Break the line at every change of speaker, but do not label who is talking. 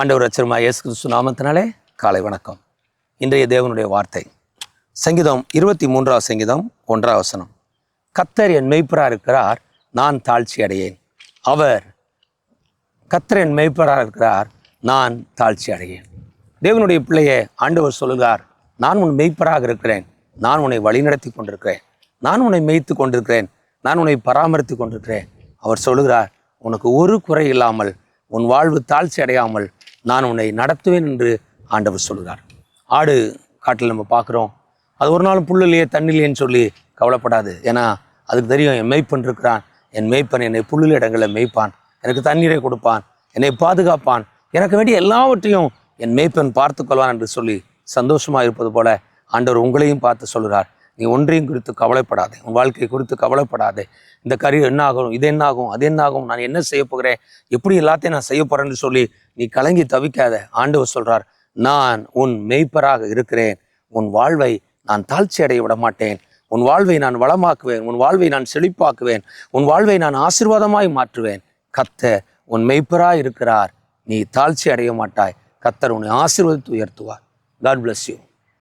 ஆண்டவர் ரட்சகருமாகிய இயேசு கிறிஸ்து நாமத்தினாலே காலை வணக்கம். இன்றைய தேவனுடைய வார்த்தை சங்கீதம் 23 சங்கீதம் 1 கர்த்தர் என் மெய்ப்பராக இருக்கிறார், நான் தாழ்ச்சி அடையேன். கர்த்தர் என் மெய்ப்பராக இருக்கிறார், நான் தாழ்ச்சி அடையேன். தேவனுடைய பிள்ளையே, ஆண்டவர் சொல்லுகிறார், நான் உன் மெய்ப்பராக இருக்கிறேன், நான் உன்னை வழிநடத்தி கொண்டிருக்கிறேன், நான் உன்னை மேய்த்து கொண்டிருக்கிறேன், நான் உன்னை பராமரித்து கொண்டிருக்கிறேன். அவர் சொல்லுகிறார், உனக்கு ஒரு குறை இல்லாமல், உன் வாழ்வு தாழ்ச்சி அடையாமல் நான் உன்னை நடத்துவேன் என்று ஆண்டவர் சொல்கிறார். ஆடு காட்டில் நம்ம பார்க்குறோம், அது ஒரு நாள் புல்லிலேயே தண்ணிலேன்னு சொல்லி கவலைப்படாது. ஏன்னா அதுக்கு தெரியும், என் மேய்ப்பன் இருக்கிறான், என் மேய்ப்பன் என்னை புல்லில் இடங்களில் மேய்ப்பான், எனக்கு தண்ணீரை கொடுப்பான், என்னை பாதுகாப்பான், எனக்கு வேண்டிய எல்லாவற்றையும் என் மேய்ப்பன் பார்த்து கொள்வான் என்று சொல்லி சந்தோஷமாக இருப்பது போல ஆண்டவர் உங்களையும் பார்த்து சொல்கிறார், நீ ஒன்றையும் குறித்து கவலைப்படாதே, உன் வாழ்க்கை குறித்து கவலைப்படாதே. இந்த கரியர் என்ன ஆகும், இது என்ன ஆகும், அது என்ன ஆகும், நான் என்ன செய்ய போகிறேன், எப்படி எல்லாத்தையும் நான் செய்ய போகிறேன்னு சொல்லி நீ கலங்கி தவிக்காத. ஆண்டவர் சொல்கிறார், நான் உன் மெய்ப்பராக இருக்கிறேன், உன் வாழ்வை நான் தாழ்ச்சி அடைய விட மாட்டேன், உன் வாழ்வை நான் வளமாக்குவேன், உன் வாழ்வை நான் செழிப்பாக்குவேன், உன் வாழ்வை நான் ஆசீர்வாதமாய் மாற்றுவேன். கர்த்தர் உன் மெய்ப்பராக இருக்கிறார், நீ தாழ்ச்சி அடைய மாட்டாய், கர்த்தர் உன்னை ஆசீர்வதித்து உயர்த்துவார். God bless you.